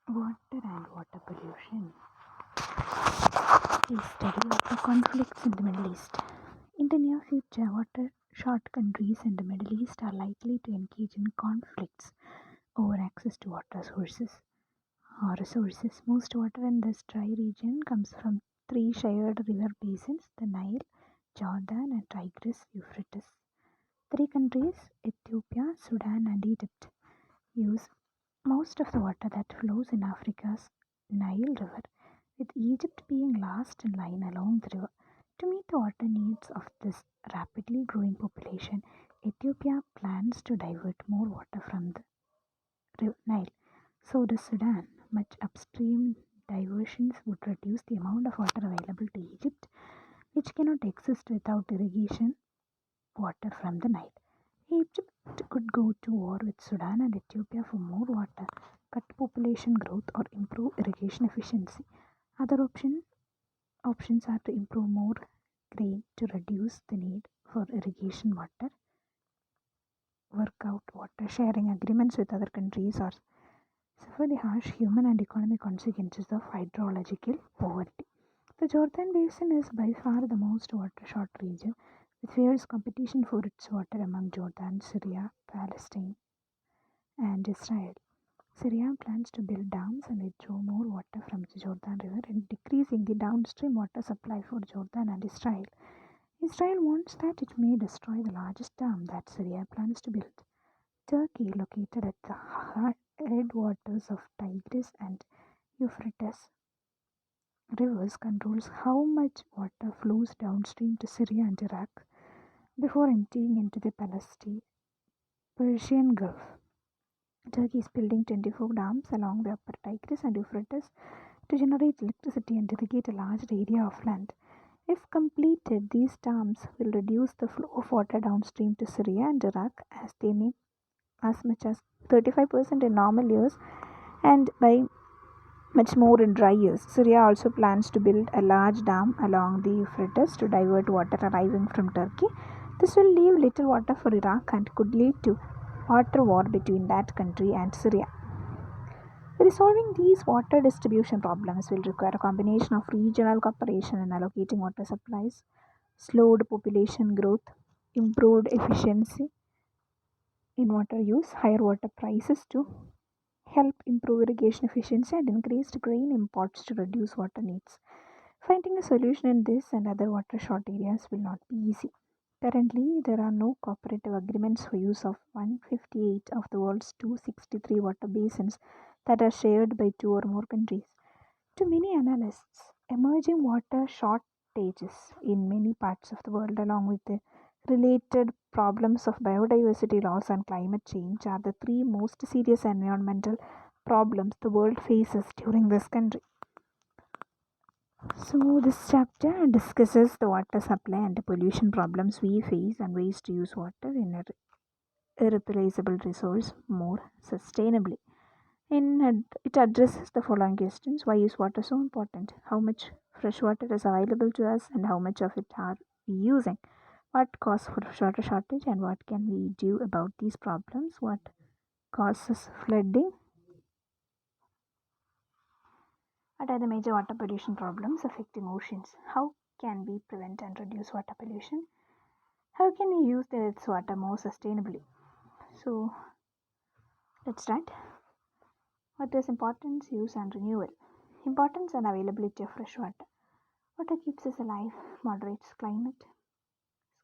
Water and water pollution is study of the conflicts in the Middle East. In the near future, water short countries in the Middle East are likely to engage in conflicts over access to water sources or resources. Most water in this dry region comes from three shared river basins, the Nile, Jordan, and Tigris Euphrates. Three countries, Ethiopia, Sudan, and Egypt, use most of the water that flows in Africa's Nile River, with Egypt being last in line along the river. To meet the water needs of this rapidly growing population, Ethiopia plans to divert more water from the Nile. So does Sudan. Much upstream diversions would reduce the amount of water available to Egypt, which cannot exist without irrigation water from the Nile. Egypt could go to war with Sudan and Ethiopia for more water, cut population growth, or improve irrigation efficiency. Other options are to improve more grain to reduce the need for irrigation water, work out water sharing agreements with other countries, or suffer the harsh human and economic consequences of hydrological poverty. The Jordan Basin is by far the most water-short region, with fierce competition for its water among Jordan, Syria, Palestine, and Israel. Syria plans to build dams and withdraw more water from the Jordan River and decreasing the downstream water supply for Jordan and Israel. Israel wants that it may destroy the largest dam that Syria plans to build. Turkey, located at the headwaters of Tigris and Euphrates rivers, controls how much water flows downstream to Syria and Iraq before emptying into the Persian Gulf. Turkey is building 24 dams along the upper Tigris and Euphrates to generate electricity and irrigate a large area of land. If completed, these dams will reduce the flow of water downstream to Syria and Iraq as they may as much as 35% in normal years and by much more in dry years. Syria also plans to build a large dam along the Euphrates to divert water arriving from Turkey. This will leave little water for Iraq and could lead to water war between that country and Syria. Resolving these water distribution problems will require a combination of regional cooperation in allocating water supplies, slowed population growth, improved efficiency in water use, higher water prices to help improve irrigation efficiency, and increased grain imports to reduce water needs. Finding a solution in this and other water short areas will not be easy. Currently, there are no cooperative agreements for use of 158 of the world's 263 water basins that are shared by two or more countries. To many analysts, emerging water shortages in many parts of the world, along with the related problems of biodiversity loss and climate change, are the three most serious environmental problems the world faces during this country. So, this chapter discusses the water supply and the pollution problems we face and ways to use water in an irreplaceable resource more sustainably. It addresses the following questions: why is water so important? How much fresh water is available to us, and how much of it are we using? What causes for water shortage, and what can we do about these problems? What causes flooding? What are the major water pollution problems affecting oceans? How can we prevent and reduce water pollution? How can we use the Earth's water more sustainably? So, let's start. What is importance, use, and renewal? Importance and availability of fresh water. Water keeps us alive, moderates climate,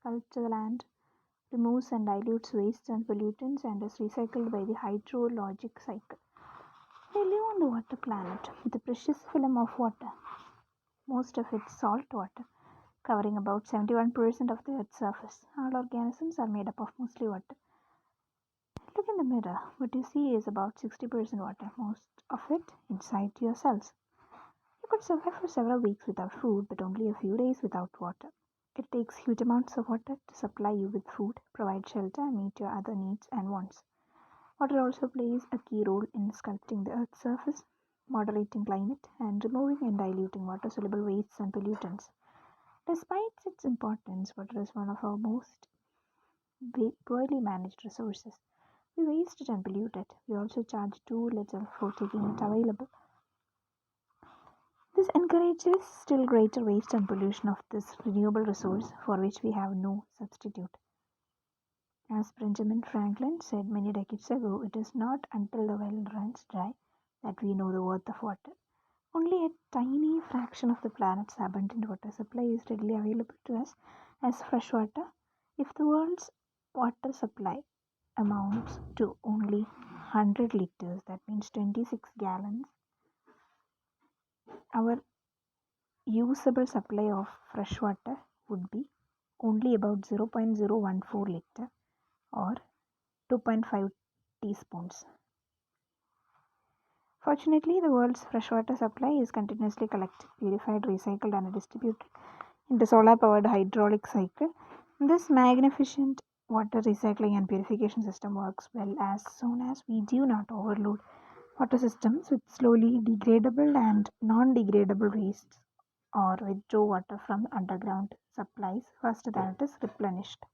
sculpts the land, removes and dilutes wastes and pollutants, and is recycled by the hydrologic cycle. We live on the water planet with a precious film of water, most of it salt water, covering about 71% of the Earth's surface. All organisms are made up of mostly water. Look in the mirror. What you see is about 60% water, most of it inside your cells. You could survive for several weeks without food, but only a few days without water. It takes huge amounts of water to supply you with food, provide shelter, and meet your other needs and wants. Water also plays a key role in sculpting the Earth's surface, moderating climate, and removing and diluting water soluble wastes and pollutants. Despite its importance, water is one of our most poorly managed resources. We waste it and pollute it. We also charge too little for keeping it available. This encourages still greater waste and pollution of this renewable resource for which we have no substitute. As Benjamin Franklin said many decades ago, it is not until the well runs dry that we know the worth of water. Only a tiny fraction of the planet's abundant water supply is readily available to us as fresh water. If the world's water supply amounts to only 100 liters, that means 26 gallons, our usable supply of fresh water would be only about 0.014 liter or 2.5 teaspoons. Fortunately, the world's freshwater supply is continuously collected, purified, recycled, and distributed in the solar powered hydraulic cycle. This magnificent water recycling and purification system works well as soon as we do not overload water systems with slowly degradable and non degradable wastes or withdraw water from underground supplies faster than it is replenished.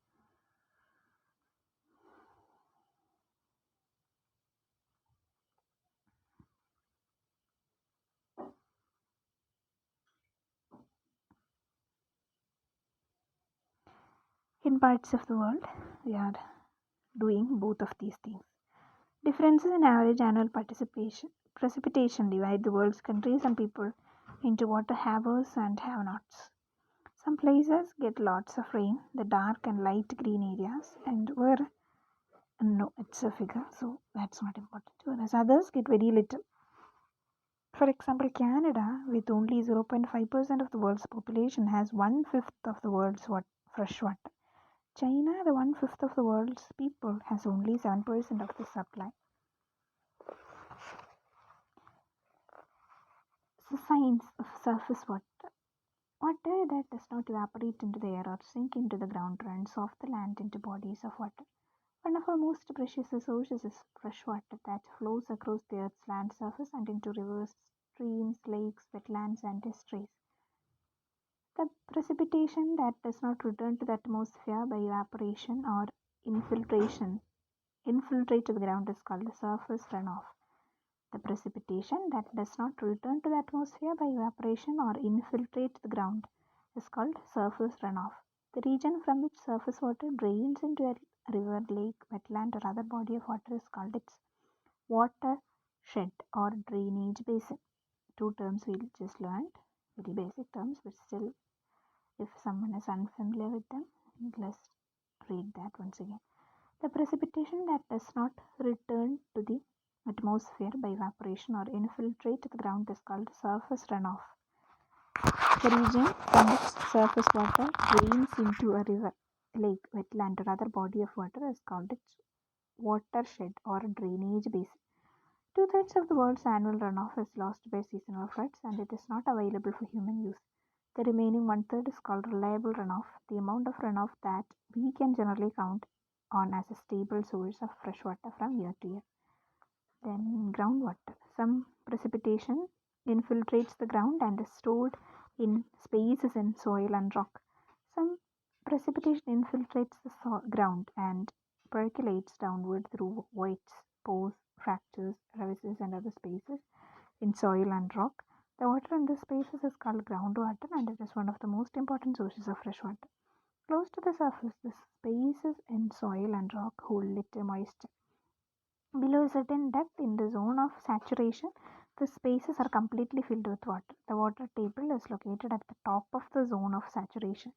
In parts of the world, we are doing both of these things. Differences in average annual precipitation divide the world's countries and people into water havers and have nots. Some places get lots of rain, the dark and light green areas, and where no, it's a figure, so that's not important. Whereas others get very little. For example, Canada, with only 0.5% of the world's population, has one fifth of the world's fresh water. China, the one fifth of the world's people, has only 7% of the supply. The science of surface water. Water that does not evaporate into the air or sink into the ground runs off the land into bodies of water. One of our most precious resources is fresh water that flows across the earth's land surface and into rivers, streams, lakes, wetlands, and estuaries. The precipitation that does not return to the atmosphere by evaporation or infiltration infiltrate to the ground is called the surface runoff. The precipitation that does not return to the atmosphere by evaporation or infiltrate the ground is called surface runoff. The region from which surface water drains into a river, lake, wetland, or other body of water is called its watershed or drainage basin. Two terms we just learned, very basic terms, but still, if someone is unfamiliar with them, let's read that once again. The precipitation that does not return to the atmosphere by evaporation or infiltrate the ground is called surface runoff. The region from which surface water drains into a river, lake, wetland, or other body of water is called its watershed or drainage basin. Two-thirds of the world's annual runoff is lost by seasonal floods and it is not available for human use. The remaining one-third is called reliable runoff, the amount of runoff that we can generally count on as a stable source of fresh water from year to year. Then groundwater. Some precipitation infiltrates the ground and is stored in spaces in soil and rock. Some precipitation infiltrates the ground and percolates downward through voids, pores, fractures, crevices, and other spaces in soil and rock. The water in these spaces is called groundwater and it is one of the most important sources of fresh water. Close to the surface, the spaces in soil and rock hold little moisture. Below a certain depth in the zone of saturation, the spaces are completely filled with water. The water table is located at the top of the zone of saturation.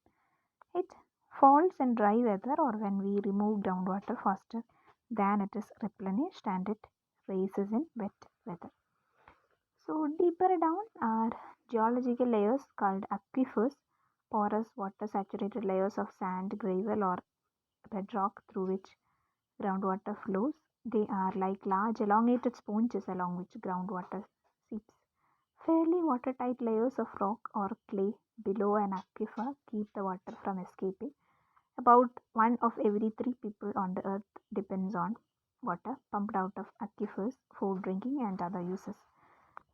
It falls in dry weather or when we remove groundwater faster than it is replenished, and it rises in wet weather. So deeper down are geological layers called aquifers, porous water saturated layers of sand, gravel, or bedrock through which groundwater flows. They are like large elongated sponges along which groundwater seeps. Fairly watertight layers of rock or clay below an aquifer keep the water from escaping. About one of every three people on the earth depends on water pumped out of aquifers for drinking and other uses.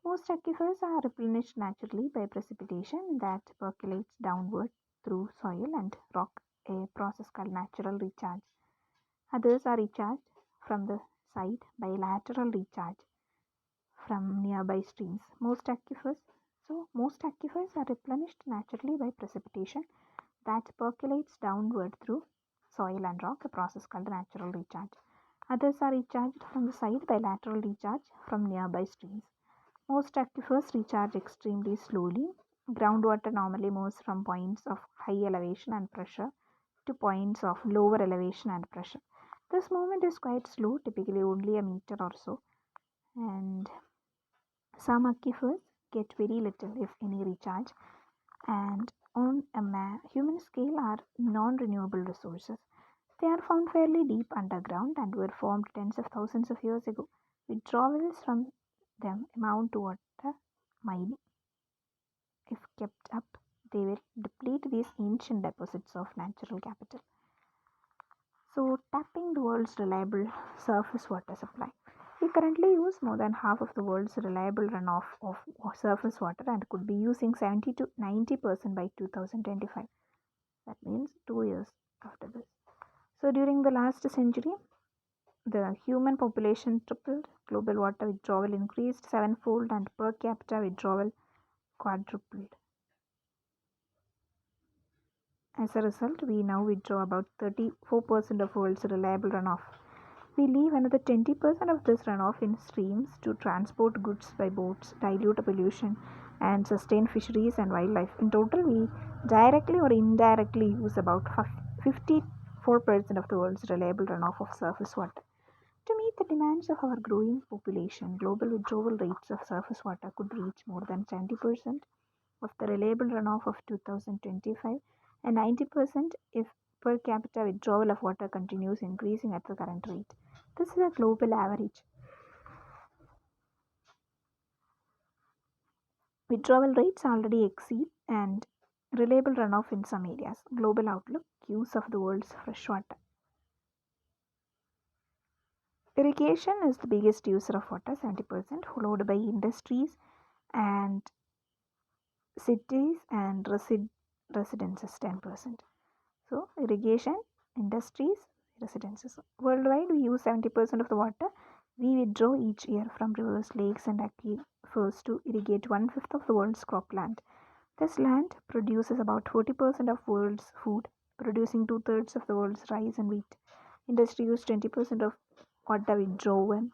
Most aquifers are replenished naturally by precipitation that percolates downward through soil and rock, a process called natural recharge. Others are recharged from the side by lateral recharge from nearby streams. Most aquifers are replenished naturally by precipitation that percolates downward through soil and rock, a process called natural recharge. Others are recharged from the side by lateral recharge from nearby streams. Most aquifers recharge extremely slowly. Groundwater normally moves from points of high elevation and pressure to points of lower elevation and pressure. This movement is quite slow, typically only a meter or so, and some aquifers get very little, if any, recharge, and on a human scale are non-renewable resources. They are found fairly deep underground and were formed tens of thousands of years ago. Withdrawals from them amount to water mining. If kept up, they will deplete these ancient deposits of natural capital. So, tapping the world's reliable surface water supply. We currently use more than half of the world's reliable runoff of surface water and could be using 70 to 90% by 2025. That means 2 years after this. So, during the last century, the human population tripled, global water withdrawal increased sevenfold, and per capita withdrawal quadrupled. As a result, we now withdraw about 34% of world's reliable runoff. We leave another 20% of this runoff in streams to transport goods by boats, dilute pollution, and sustain fisheries and wildlife. In total, we directly or indirectly use about 54% of the world's reliable runoff of surface water. To meet the demands of our growing population, global withdrawal rates of surface water could reach more than 70% of the reliable runoff of 2025 and 90% if per capita withdrawal of water continues increasing at the current rate. This is a global average. Withdrawal rates already exceed and reliable runoff in some areas. Global outlook, use of the world's fresh water. Irrigation is the biggest user of water, 70%, followed by industries and cities and residences, 10%. So, irrigation, industries, residences. Worldwide, we use 70% of the water we withdraw each year from rivers, lakes, and aquifers to irrigate one-fifth of the world's cropland. This land produces about 40% of world's food, producing two-thirds of the world's rice and wheat. Industry use 20% of water withdrawn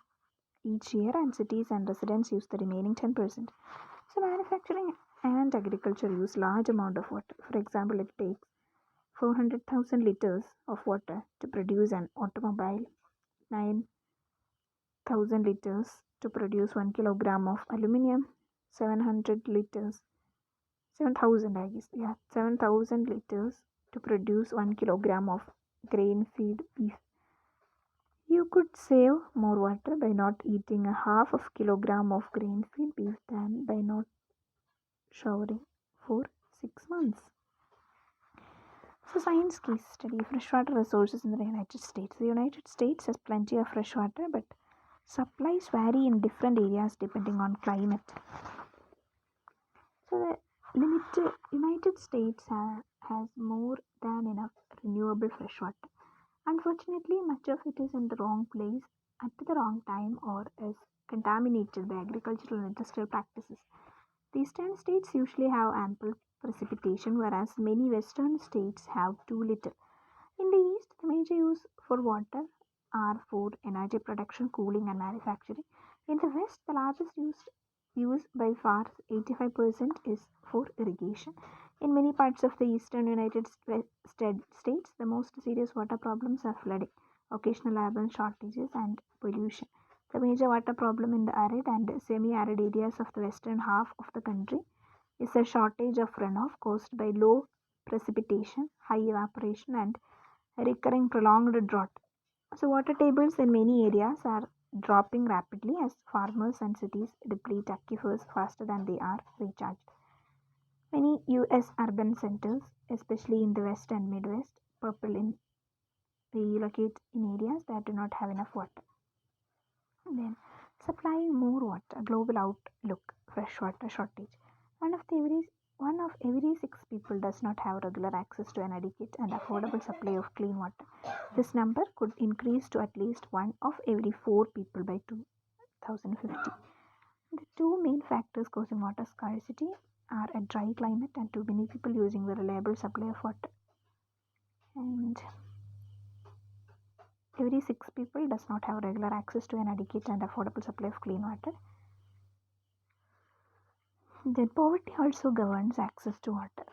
each year, and cities and residents use the remaining 10%. So, manufacturing and agriculture use large amount of water. For example, it takes 400,000 liters of water to produce an automobile, 9,000 liters to produce 1 kilogram of aluminium, 700 liters, 7,000 I guess, 7,000 liters to produce 1 kilogram of grain feed beef. You could save more water by not eating a half of kilogram of grain feed beef than by not showering for 6 months. So, science case study, freshwater resources in the United States. The United States has plenty of fresh water, but supplies vary in different areas depending on climate. So, the United States has more than enough renewable fresh water. Unfortunately, much of it is in the wrong place at the wrong time or is contaminated by agricultural and industrial practices. The eastern states usually have ample precipitation, whereas many western states have too little. In the east, the major use for water are for energy production, cooling, and manufacturing. In the west, the largest use by far, 85%, is for irrigation. In many parts of the eastern United States, the most serious water problems are flooding, occasional urban shortages, and pollution. The major water problem in the arid and semi-arid areas of the western half of the country is a shortage of runoff caused by low precipitation, high evaporation, and recurring prolonged drought. So, water tables in many areas are dropping rapidly as farmers and cities deplete aquifers faster than they are recharged. Many US urban centers, especially in the West and Midwest, relocate in areas that do not have enough water. And then, supplying more water, global outlook, freshwater shortage. 1 of every 6 people does not have regular access to an adequate and affordable supply of clean water. This number could increase to at least 1 of every 4 people by 2050. The two main factors causing water scarcity are a dry climate and too many people using the reliable supply of water. And every 6 people does not have regular access to an adequate and affordable supply of clean water. Then poverty also governs access to water.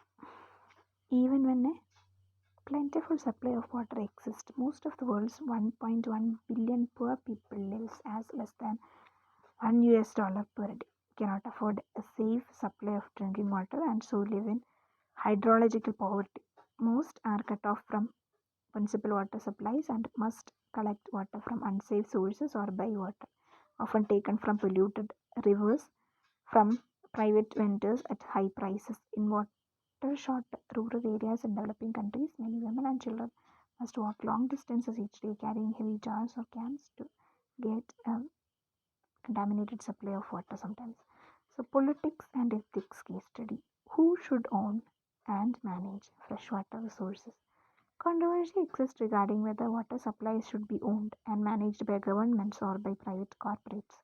Even when a plentiful supply of water exists, most of the world's 1.1 billion poor people lives as less than $1 per day, cannot afford a safe supply of drinking water, and so live in hydrological poverty. Most are cut off from municipal water supplies and must collect water from unsafe sources or buy water, often taken from polluted rivers, from private vendors at high prices. In water-short rural areas in developing countries, many women and children must walk long distances each day carrying heavy jars or cans to get a contaminated supply of water sometimes. So, politics and ethics case study. Who should own and manage freshwater resources? Controversy exists regarding whether water supplies should be owned and managed by governments or by private corporates.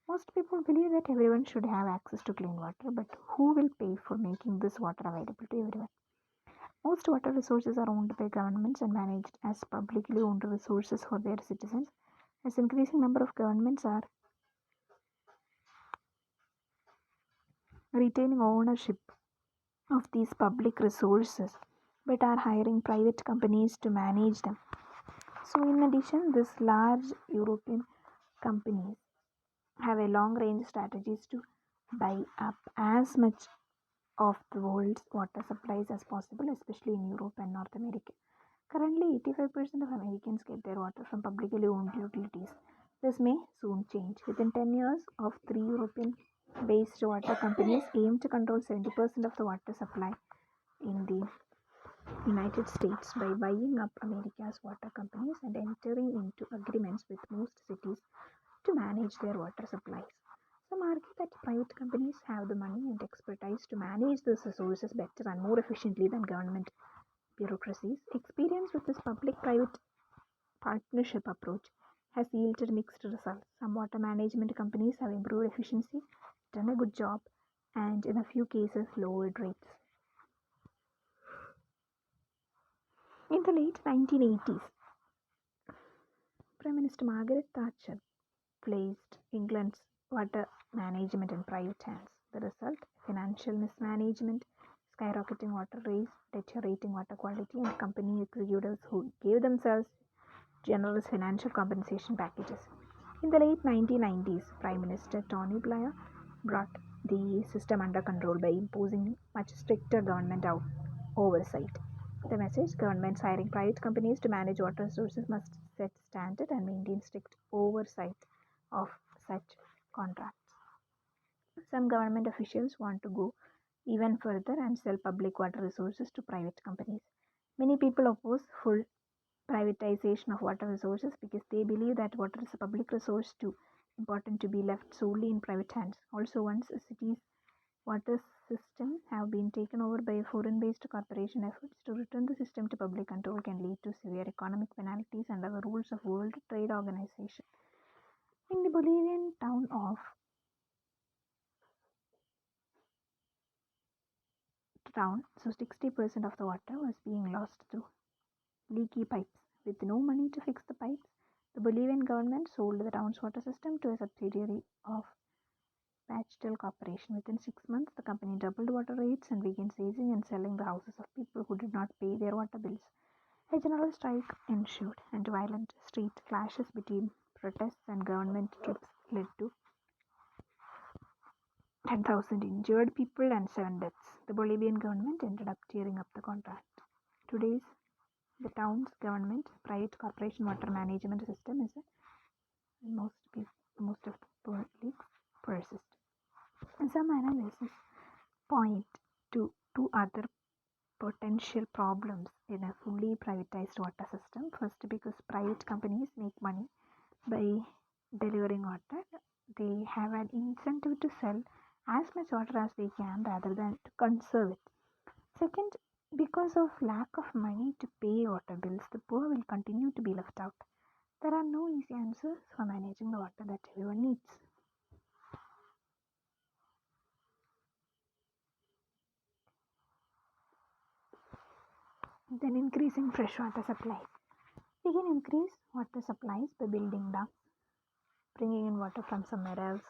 Most people believe that everyone should have access to clean water, but who will pay for making this water available to everyone? Most water resources are owned by governments and managed as publicly owned resources for their citizens. As increasing number of governments are retaining ownership of these public resources but are hiring private companies to manage them. So, in addition, these large European companies have a long range strategies to buy up as much of the world's water supplies as possible, especially in Europe and North America. Currently, 85% of Americans get their water from publicly owned utilities. This may soon change. Within 10 years, of 3 European based water companies aim to control 70% of the water supply in the United States by buying up America's water companies and entering into agreements with most cities to manage their water supplies. Some argue that private companies have the money and expertise to manage these resources better and more efficiently than government bureaucracies. Experience with this public private partnership approach has yielded mixed results. Some water management companies have improved efficiency, done a good job, and in a few cases lowered rates. In the late 1980s, Prime Minister Margaret Thatcher placed England's water management in private hands. The result: financial mismanagement, skyrocketing water rates, deteriorating water quality, and company executives who gave themselves generous financial compensation packages. In the late 1990s, Prime Minister Tony Blair brought the system under control by imposing much stricter government oversight. The message: governments hiring private companies to manage water resources must set standard and maintain strict oversight of such contracts. Some government officials want to go even further and sell public water resources to private companies. Many people oppose full privatization of water resources because they believe that water is a public resource too important to be left solely in private hands. Also, once a city's water system have been taken over by a foreign-based corporation, efforts to return the system to public control can lead to severe economic penalties under the rules of World Trade Organization. In the Bolivian town of so 60% of the water was being lost through leaky pipes. With no money to fix the pipes, the Bolivian government sold the town's water system to a subsidiary of Bechtel Corporation. Within 6 months, the company doubled water rates and began seizing and selling the houses of people who did not pay their water bills. A general strike ensued, and violent street clashes between protests and government troops led to 10,000 injured people and 7 deaths. The Bolivian government ended up tearing up the contract. Today's the town's government private corporation water management system is most of the leaks persist. Some analysis point to two other potential problems in a fully privatized water system. First, because private companies make money by delivering water, they have an incentive to sell as much water as they can rather than to conserve it. Second, because of lack of money to pay water bills, the poor will continue to be left out. There are no easy answers for managing the water that everyone needs. Then increasing freshwater supply. We can increase water supplies by building dams, bringing in water from somewhere else,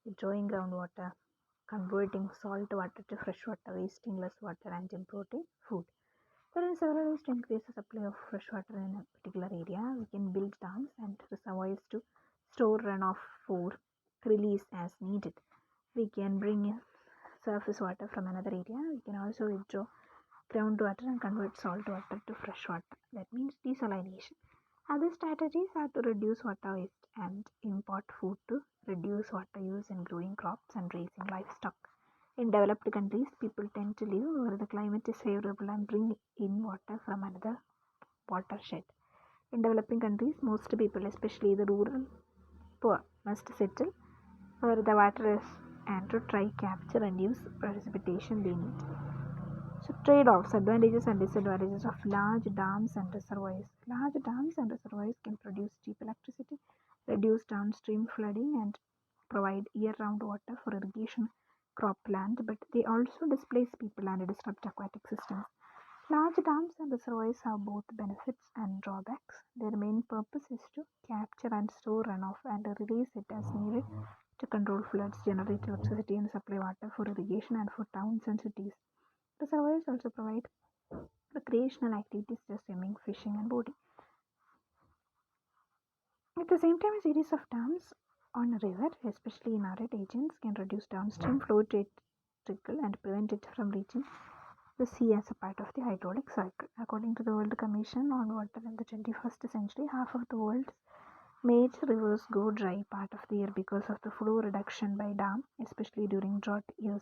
withdrawing groundwater, converting salt water to fresh water, wasting less water, and importing food. There are several ways to increase the supply of fresh water in a particular area. We can build dams and reservoirs to store runoff for release as needed. We can bring in surface water from another area. We can also withdraw groundwater and convert salt water to fresh water. That means desalination. Other strategies are to reduce water waste and import food to reduce water use in growing crops and raising livestock. In developed countries, people tend to live where the climate is favorable and bring in water from another watershed. In developing countries, most people, especially the rural poor, must settle where the water is and to try capture and use precipitation they need. So trade-offs, advantages and disadvantages of large dams and reservoirs. Large dams and reservoirs can produce cheap electricity, reduce downstream flooding, and provide year-round water for irrigation cropland, but they also displace people and disrupt aquatic systems. Large dams and reservoirs have both benefits and drawbacks. Their main purpose is to capture and store runoff and release it as needed to control floods, generate electricity, and supply water for irrigation and for towns and cities. Reservoirs also provide recreational activities such as swimming, fishing, and boating. At the same time, a series of dams on a river, especially in arid regions, can reduce downstream flow rate trickle and prevent it from reaching the sea as a part of the hydraulic cycle. According to the World Commission on Water in the 21st century, half of the world's major rivers go dry part of the year because of the flow reduction by dam, especially during drought years.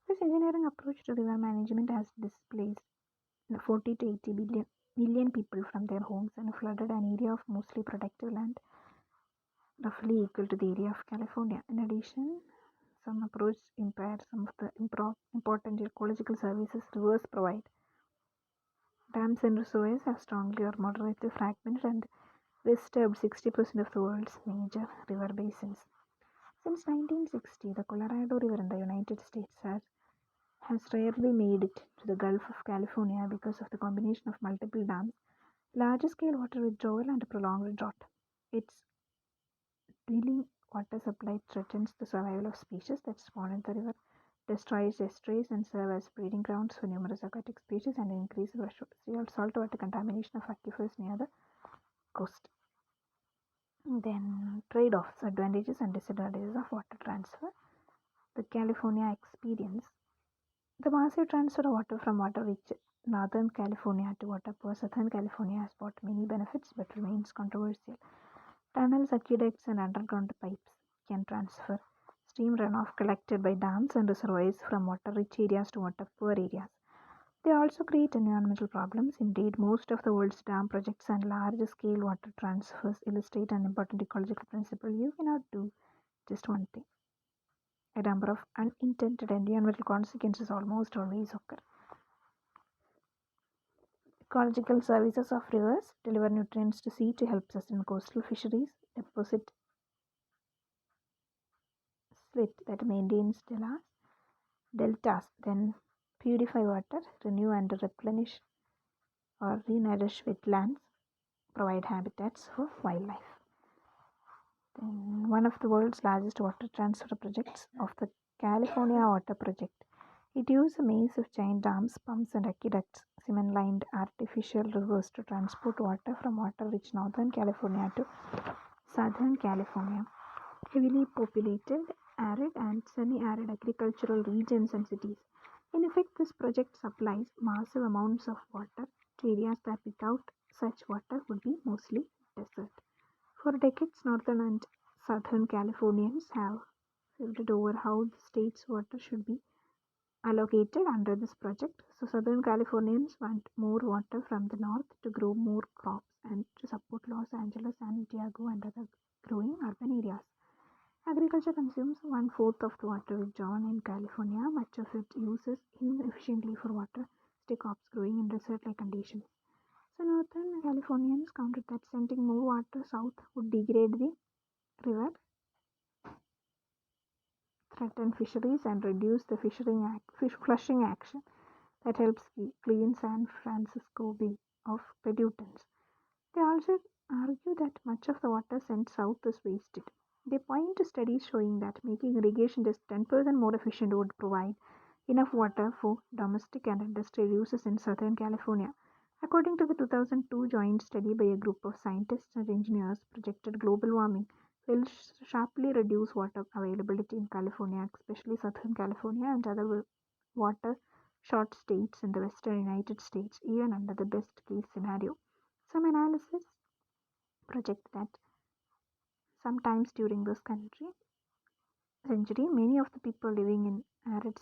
This engineering approach to river management has displaced 40 to 80 million people from their homes and flooded an area of mostly protected land roughly equal to the area of California. In addition, some approach impaired some of the important ecological services rivers provide. Dams and reservoirs have strongly or moderately fragmented and disturbed 60% of the world's major river basins. Since 1960, the Colorado River in the United States has rarely made it to the Gulf of California because of the combination of multiple dams, large scale water withdrawal, and prolonged drought. Its dwindling water supply threatens the survival of species that spawn in the river, destroys estuaries, and serve as breeding grounds for numerous aquatic species, and increases saltwater contamination of aquifers near the coast. Then, trade offs, advantages, and disadvantages of water transfer. The California experience. The massive transfer of water from water rich Northern California to water poor Southern California has brought many benefits but remains controversial. Tunnels, aqueducts, and underground pipes can transfer stream runoff collected by dams and reservoirs from water rich areas to water poor areas. They also create environmental problems. Indeed, most of the world's dam projects and large scale water transfers illustrate an important ecological principle. You cannot do just one thing. A number of unintended environmental consequences almost always occur. Ecological services of rivers deliver nutrients to sea to help sustain coastal fisheries, deposit slit that maintains deltas, then purify water, renew and replenish or re-nourish wetlands, provide habitats for wildlife. Then one of the world's largest water transfer projects of the California Water Project. It uses a maze of giant dams, pumps, and aqueducts, cement-lined artificial rivers to transport water from water-rich Northern California to Southern California. Heavily populated, arid, and semi-arid agricultural regions and cities. In effect, this project supplies massive amounts of water to areas that without such water would be mostly desert. For decades, Northern and Southern Californians have fretted over how the state's water should be allocated under this project. So, Southern Californians want more water from the north to grow more crops and to support Los Angeles, San Diego, and other growing urban areas. Agriculture consumes one-fourth of the water withdrawn in California. Much of it uses inefficiently for water, crops growing in desert-like conditions. So northern Californians counted that sending more water south would degrade the river, threaten fisheries, and reduce the fish flushing action that helps clean San Francisco Bay of pollutants. They also argue that much of the water sent south is wasted. They point to studies showing that making irrigation just 10% more efficient would provide enough water for domestic and industrial uses in Southern California. According to the 2002 joint study by a group of scientists and engineers, projected global warming will sharply reduce water availability in California, especially Southern California and other water short states in the western United States, even under the best case scenario. Some analysis project that sometimes during this century, many of the people living in arid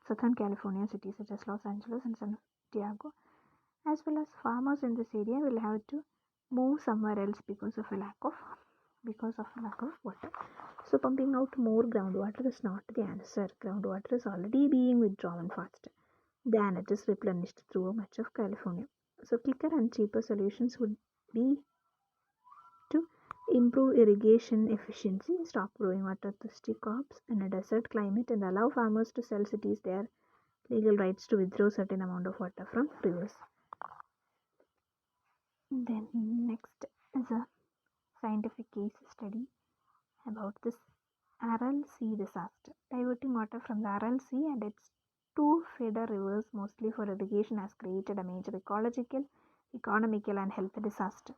Southern California cities such as Los Angeles and San Diego, as well as farmers in this area, will have to move somewhere else because of lack of water. So pumping out more groundwater is not the answer. Groundwater is already being withdrawn faster than it is replenished through much of California. So quicker and cheaper solutions would be to improve irrigation efficiency, stop growing water-thirsty crops in a desert climate, and allow farmers to sell cities their legal rights to withdraw certain amount of water from rivers. Then next is a scientific case study about this Aral Sea disaster. Diverting water from the Aral Sea and its two feeder rivers, mostly for irrigation, has created a major ecological, economical, and health disaster.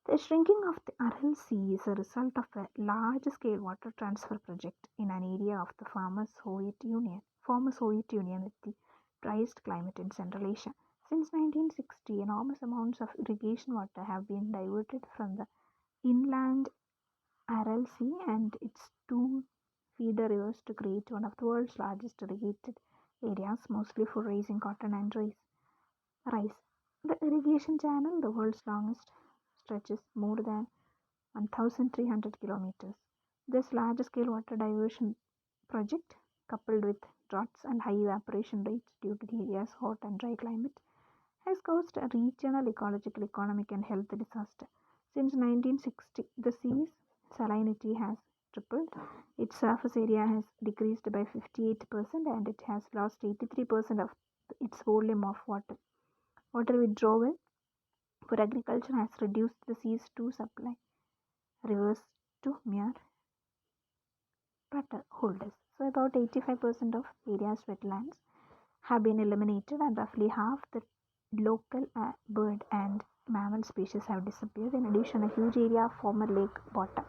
The shrinking of the Aral Sea is a result of a large-scale water transfer project in an area of the former Soviet Union with the driest climate in Central Asia. Since 1960, enormous amounts of irrigation water have been diverted from the inland Aral Sea and its two feeder rivers to create one of the world's largest irrigated areas, mostly for raising cotton and rice. The irrigation channel, the world's longest, stretches more than 1,300 kilometers. This large-scale water diversion project, coupled with droughts and high evaporation rates due to the area's hot and dry climate, has caused a regional ecological, economic, and health disaster. Since 1960, the sea's salinity has tripled. Its surface area has decreased by 58% and it has lost 83% of its volume of water. Water withdrawal for agriculture has reduced the sea's two supply rivers to mere holders. So about 85% of area's wetlands have been eliminated and roughly half the local bird and mammal species have disappeared. In addition, a huge area of former lake bottom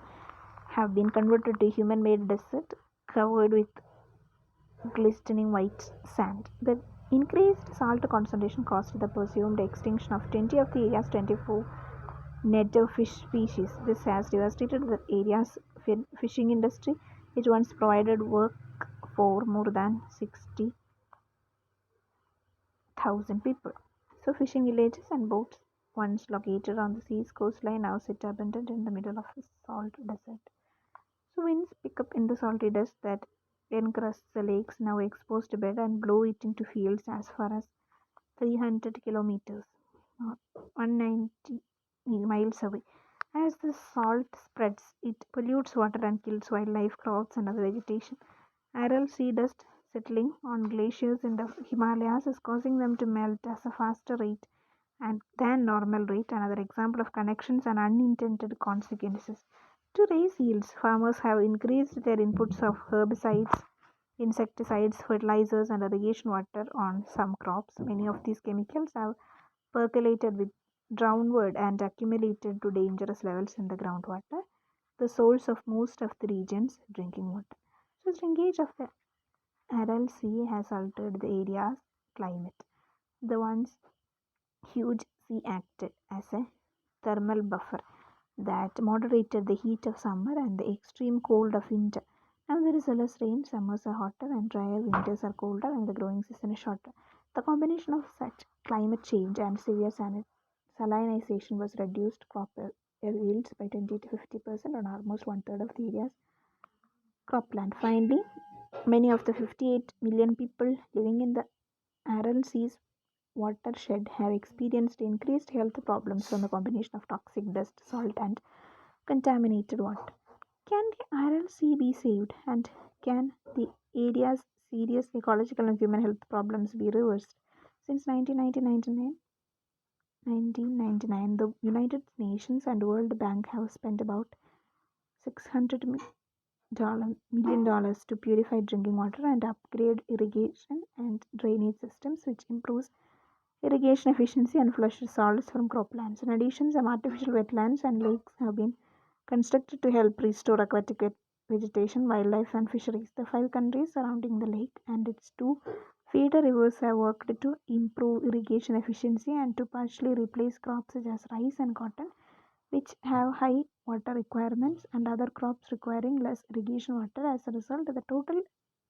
have been converted to human-made desert covered with glistening white sand. The increased salt concentration caused the presumed extinction of 20 of the area's 24 native fish species. This has devastated the area's fishing industry, which once provided work for more than 60,000 people. So fishing villages and boats once located on the sea's coastline now sit abandoned in the middle of a salt desert. So winds pick up in the salty dust that encrusts the lake's now exposed bed and blow it into fields as far as 300 kilometers, 190 miles away. As the salt spreads, it pollutes water and kills wildlife, crops, and other vegetation. Aral sea dust settling on glaciers in the Himalayas is causing them to melt at a faster rate than normal rate. Another example of connections and unintended consequences. To raise yields, farmers have increased their inputs of herbicides, insecticides, fertilizers, and irrigation water on some crops. Many of these chemicals have percolated with downward and accumulated to dangerous levels in the groundwater, the source of most of the region's drinking water. So, shrinkage of the Aral Sea has altered the area's climate. The once huge sea acted as a thermal buffer that moderated the heat of summer and the extreme cold of winter. Now there is less rain, summers are hotter and drier, winters are colder, and the growing season is shorter. The combination of such climate change and severe salinization was reduced crop yields by 20 to 50% on almost one third of the area's cropland. Finally, many of the 58 million people living in the Aral Sea's watershed have experienced increased health problems from the combination of toxic dust, salt, and contaminated water. Can the Aral Sea be saved? And can the area's serious ecological and human health problems be reversed? Since 1999, the United Nations and World Bank have spent about $600 million to purify drinking water and upgrade irrigation and drainage systems, which improves irrigation efficiency and flushes salts from croplands. In addition, some artificial wetlands and lakes have been constructed to help restore aquatic vegetation, wildlife, and fisheries. The five countries surrounding the lake and its two feeder rivers have worked to improve irrigation efficiency and to partially replace crops such as rice and cotton, which have high water requirements, and other crops requiring less irrigation water. As a result, the total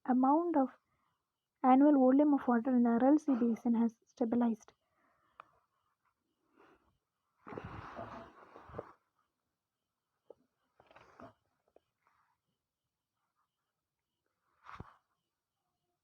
amount of annual volume of water in the Aral Sea basin has stabilized.